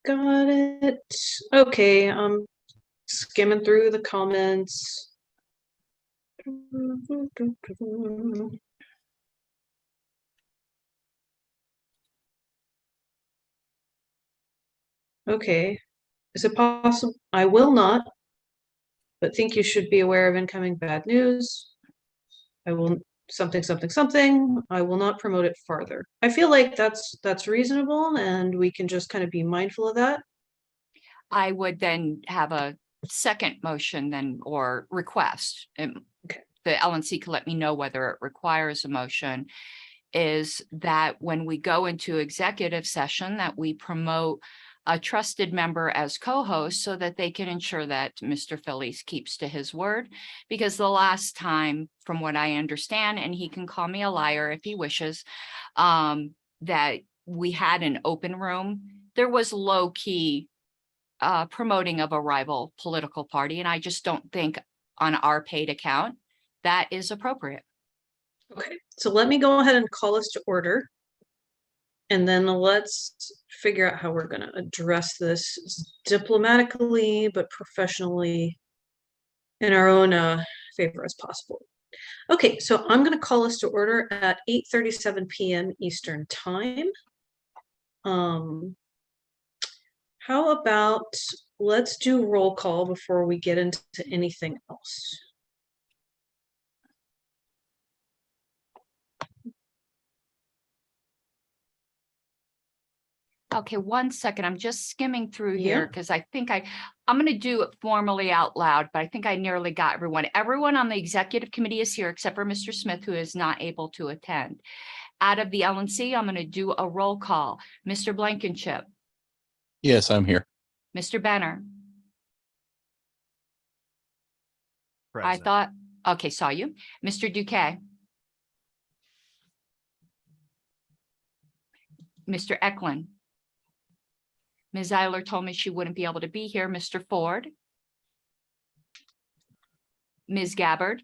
got it. Okay, skimming through the comments. Okay, is it possible? I will not, but think you should be aware of incoming bad news. I will something. I will not promote it farther. I feel like that's reasonable, and we can just kind of be mindful of that. I would then have a second motion then, or request, and the LNC can let me know whether it requires a motion, is that when we go into executive session, that we promote a trusted member as co-host so that they can ensure that Mr. Phillies keeps to his word. Because the last time, from what I understand, and he can call me a liar if he wishes, that we had an open room, there was low-key promoting of a rival political party. And I just don't think on our paid account that is appropriate. Okay, so let me go ahead and call us to order. And then let's figure out how we're going to address this diplomatically, but professionally in our own favor as possible. Okay, so I'm going to call us to order at 8:37 p.m. Eastern Time. How about let's do roll call before we get into anything else. Okay, 1 second. I'm just skimming through here because I think I'm going to do it formally out loud, but I think I nearly got everyone. Everyone on the executive committee is here except for Mr. Smith, who is not able to attend. Out of the LNC, I'm going to do a roll call. Mr. Blankenship. Yes, I'm here. Mr. Benner. Present. I thought, okay, saw you. Mr. Duque. Mr. Eklund. Ms. Eiler told me she wouldn't be able to be here. Mr. Ford. Ms. Gabbard.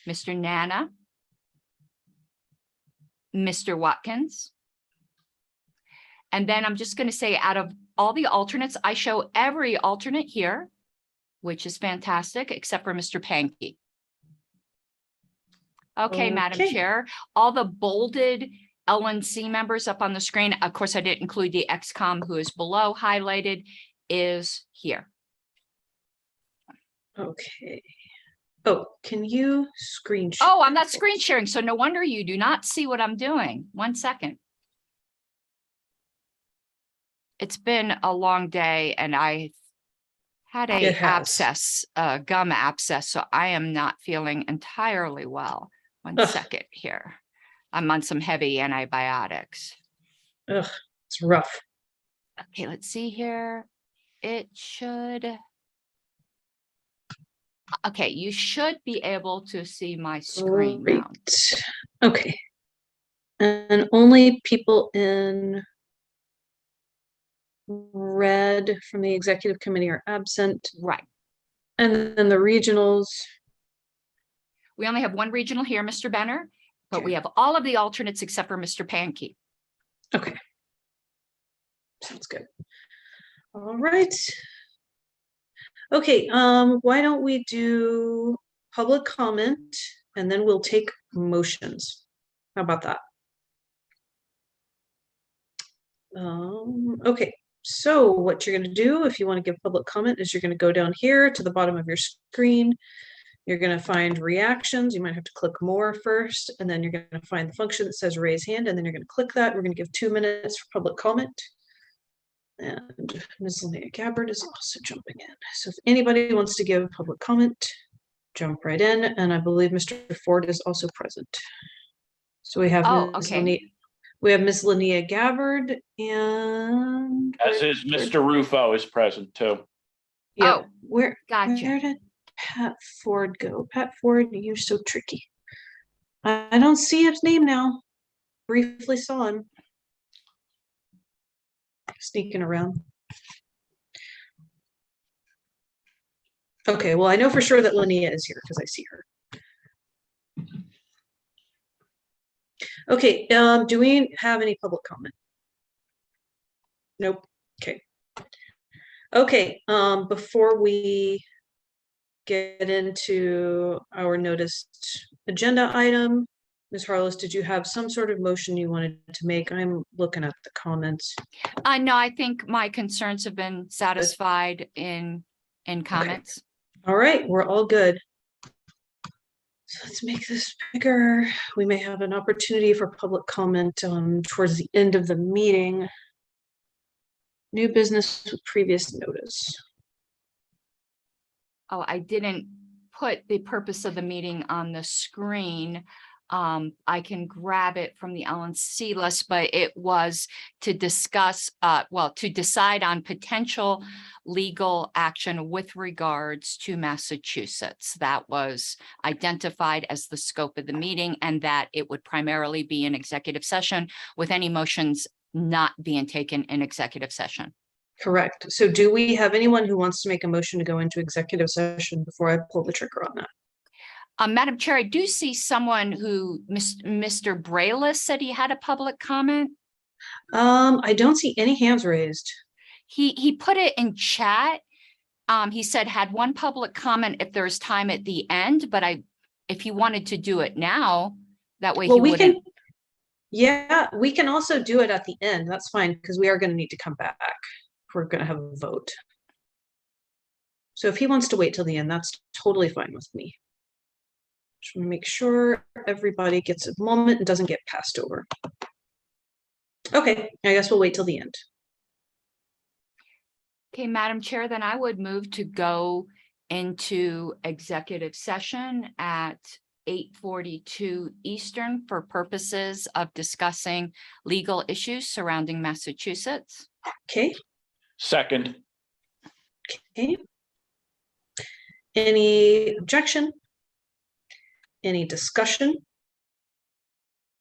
Mr. Nana. Mr. Watkins. And then I'm just going to say, out of all the alternates, I show every alternate here, which is fantastic, except for Mr. Pankey. Okay, Madam Chair, all the bolded LNC members up on the screen, of course, I didn't include the XCOM who is below highlighted, is here. Okay. Oh, can you screen share? Oh, I'm not screen sharing, so no wonder you do not see what I'm doing. 1 second. It's been a long day and I had a abscess, gum abscess, so I am not feeling entirely well. 1 second here. I'm on some heavy antibiotics. Ugh, it's rough. Okay, let's see here. It should. Okay, you should be able to see my screen now. Okay. And only people in red from the executive committee are absent. Right. And then the regionals. We only have one regional here, Mr. Benner, but we have all of the alternates except for Mr. Pankey. Okay. Sounds good. All right. Okay, why don't we do public comment and then we'll take motions. How about that? Okay, so what you're going to do if you want to give public comment is you're going to go down here to the bottom of your screen. You're going to find reactions. You might have to click more first, and then you're going to find the function that says raise hand, and then you're going to click that. We're going to give 2 minutes for public comment. And Ms. Linnea Gabbard is also jumping in. So if anybody wants to give public comment, jump right in. And I believe Mr. Ford is also present. So we have we have Ms. Linnea Gabbard and as is Mr. Rufo is present too. Yeah. Where gotcha. Where did Pat Ford go? Pat Ford, you're so tricky. I don't see his name now. Briefly saw him sneaking around. Okay, well, I know for sure that Linnea is here because I see her. Okay, do we have any public comment? Nope. Okay. Okay, before we get into our noticed agenda item, Ms. Harless, did you have some sort of motion you wanted to make? I'm looking at the comments. No, I think my concerns have been satisfied in comments. All right, we're all good. So let's make this bigger. We may have an opportunity for public comment towards the end of the meeting. New business with previous notice. Oh, I didn't put the purpose of the meeting on the screen. I can grab it from the LNC list, but it was to discuss, to decide on potential legal action with regards to Massachusetts. That was identified as the scope of the meeting, and that it would primarily be an executive session with any motions not being taken in executive session. Correct. So do we have anyone who wants to make a motion to go into executive session before I pull the trigger on that? Madam Chair, I do see someone who, Mr. Braylis said he had a public comment. I don't see any hands raised. He put it in chat. He said had one public comment if there's time at the end, but if he wanted to do it now, that way Well, he wouldn't. Yeah, we can also do it at the end. That's fine, because we are going to need to come back. We're going to have a vote. So if he wants to wait till the end, that's totally fine with me. Just want to make sure everybody gets a moment and doesn't get passed over. Okay, I guess we'll wait till the end. Okay, Madam Chair, then I would move to go into executive session at 8:42 Eastern for purposes of discussing legal issues surrounding Massachusetts. Okay. Second. Okay. Any objection? Any discussion?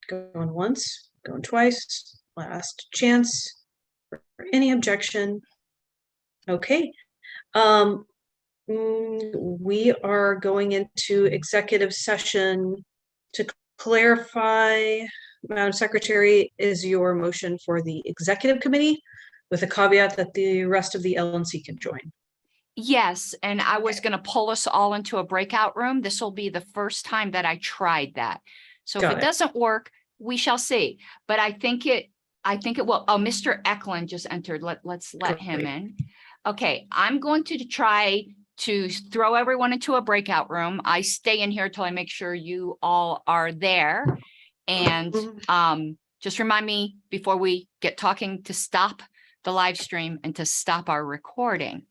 Going once, going twice, last chance for any objection. Okay. We are going into executive session to clarify, Madam Secretary, is your motion for the executive committee with a caveat that the rest of the LNC can join? Yes, and I was going to pull us all into a breakout room. This will be the first time that I tried that. So if it doesn't work, we shall see. But I think it will. Oh, Mr. Eklund just entered. Let's let him in. Okay, I'm going to try to throw everyone into a breakout room. I stay in here till I make sure you all are there. And just remind me before we get talking to stop the live stream and to stop our recording.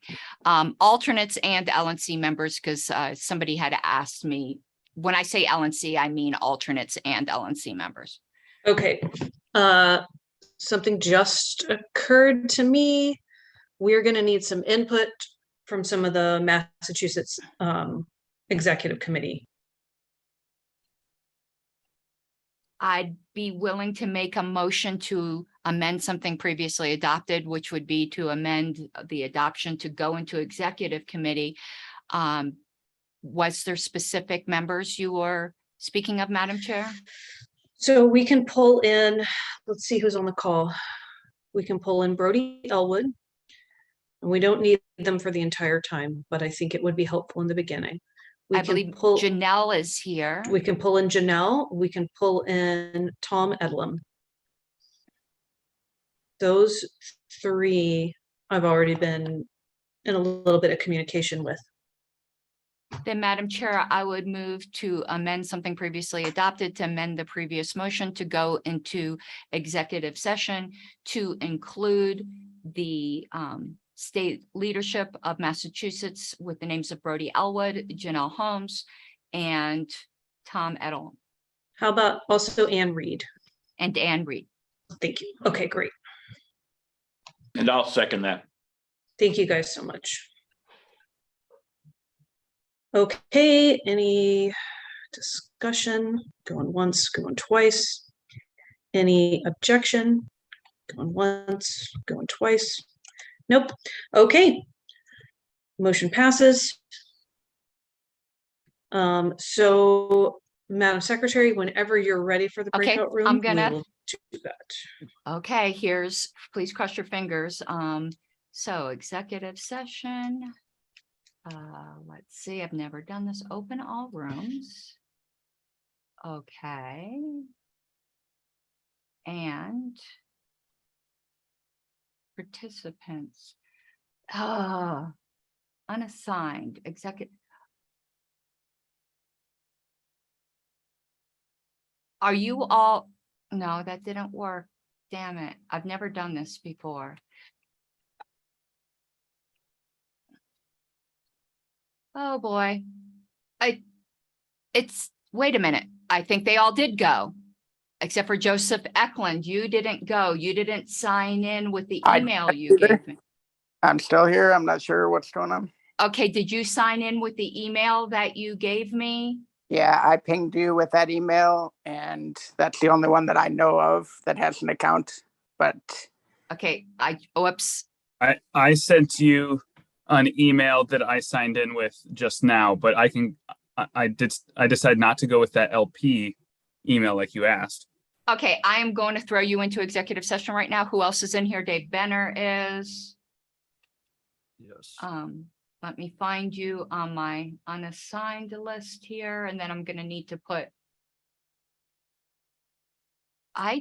Alternates and LNC members, because somebody had asked me, when I say LNC, I mean alternates and LNC members. Okay. Something just occurred to me. We're going to need some input from some of the Massachusetts executive committee. I'd be willing to make a motion to amend something previously adopted, which would be to amend the adoption to go into executive committee. Was there specific members you were speaking of, Madam Chair? So we can pull in, let's see who's on the call. We can pull in Brody Elwood. And we don't need them for the entire time, but I think it would be helpful in the beginning. I believe Janelle is here. We can pull in Janelle. We can pull in Tom Edlem. Those three I've already been in a little bit of communication with. Then, Madam Chair, I would move to amend something previously adopted to amend the previous motion to go into executive session to include the state leadership of Massachusetts with the names of Brody Elwood, Janelle Holmes, and Tom Edel. How about also Ann Reed? And Ann Reed. Thank you. Okay, great. And I'll second that. Thank you guys so much. Okay, any discussion? Going once, going twice. Any objection? Going once, going twice. Nope. Okay. Motion passes. So, Madam Secretary, whenever you're ready for the breakout room, I'm gonna we will too bad. Okay, please cross your fingers. So executive session. Let's see, I've never done this. Open all rooms. Okay. And participants. Unassigned executive. Are you all? No, that didn't work. Damn it. I've never done this before. Oh boy. Wait a minute. I think they all did go. Except for Joseph Eklund. You didn't go. You didn't sign in with the email you gave me. I'm still here. I'm not sure what's going on. Okay, did you sign in with the email that you gave me? Yeah, I pinged you with that email, and that's the only one that I know of that has an account. But Okay, whoops. I sent you an email that I signed in with just now, but I decided not to go with that LP email like you asked. Okay, I am going to throw you into executive session right now. Who else is in here? Dave Benner is. Yes. Let me find you on my unassigned list here, and then I'm going to need to put. Are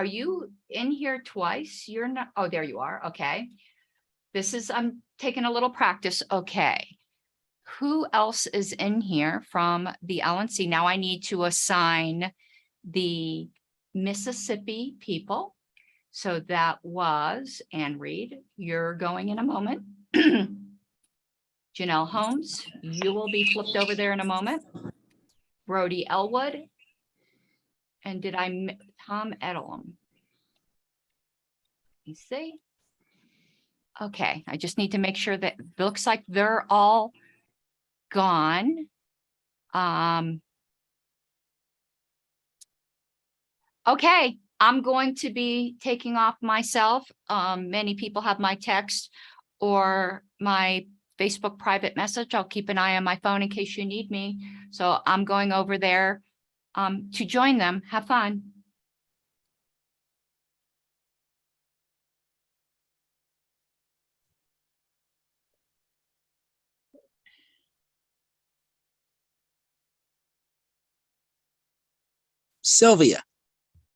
you in here twice? You're not. Oh, there you are. Okay. I'm taking a little practice. Okay. Who else is in here from the LNC? Now I need to assign the Mississippi people. So that was Ann Reed. You're going in a moment. Janelle Holmes, you will be flipped over there in a moment. Brody Elwood. And Tom Edelum. You see? Okay, I just need to make sure that looks like they're all gone. Okay, I'm going to be taking off myself. Many people have my text or my Facebook private message. I'll keep an eye on my phone in case you need me. So I'm going over there to join them. Have fun. Sylvia,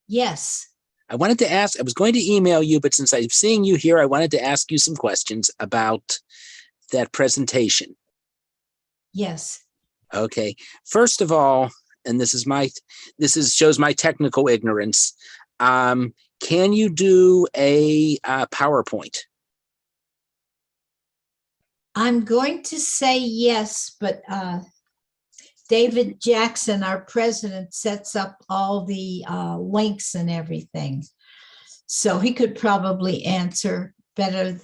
Yes. I wanted to ask, I was going to email you, but since I'm seeing you here, I wanted to ask you some questions about that presentation. Yes. Okay. First of all, and shows my technical ignorance. Can you do a PowerPoint? I'm going to say yes, but David Jackson, our president, sets up all the links and everything. So he could probably answer better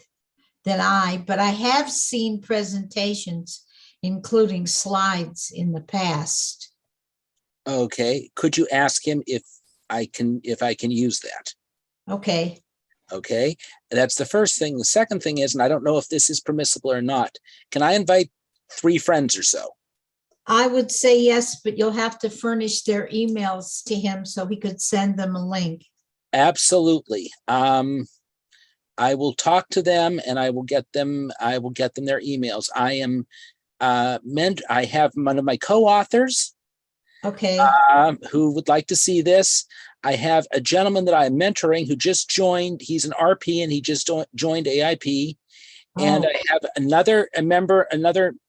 than I, but I have seen presentations, including slides in the past. Okay. Could you ask him if I can use that? Okay. Okay. That's the first thing. The second thing is, and I don't know if this is permissible or not, can I invite 3 friends or so? I would say yes, but you'll have to furnish their emails to him so he could send them a link. Absolutely. I will talk to them and I will get them their emails. I have one of my co-authors Okay. who would like to see this. I have a gentleman that I'm mentoring who just joined. He's an RP and he just joined AIP. And I have another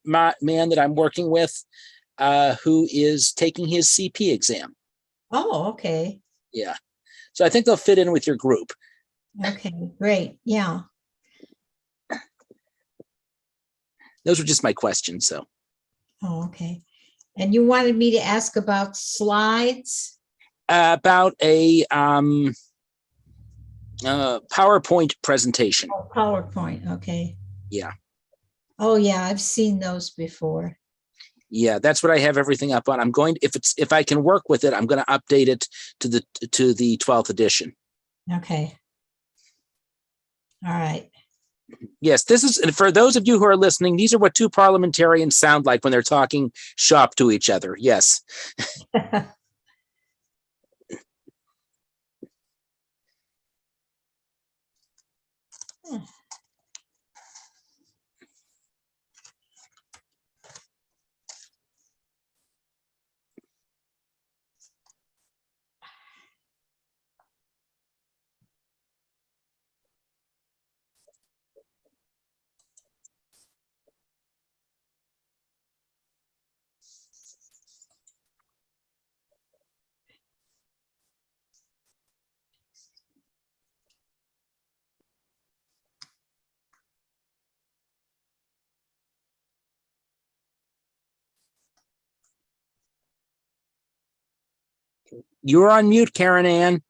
man that I'm working with who is taking his CP exam. Oh, okay. Yeah. So I think they'll fit in with your group. Okay, great. Yeah. Those were just my questions. So. Oh, okay. And you wanted me to ask about slides? About a PowerPoint presentation. Oh, PowerPoint. Okay. Yeah. Oh, yeah. I've seen those before. Yeah, that's what I have everything up on. I'm going if I can work with it, I'm going to update it to the 12th edition. Okay. All right. Yes, this is, and for those of you who are listening, these are what 2 parliamentarians sound like when they're talking shop to each other. Yes. You're on mute, Karen Ann.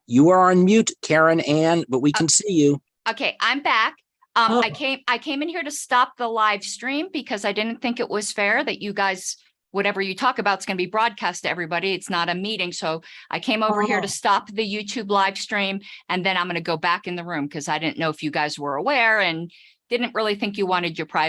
You are on mute, Karen Ann, but we can see you. Okay, I'm back. Oh. I came in here to stop the live stream because I didn't think it was fair that you guys, whatever you talk about is going to be broadcast to everybody. It's not a meeting. So I came over here to Oh. stop the YouTube live stream, and then I'm going to go back in the room because I didn't know if you guys were aware and didn't really think you wanted your private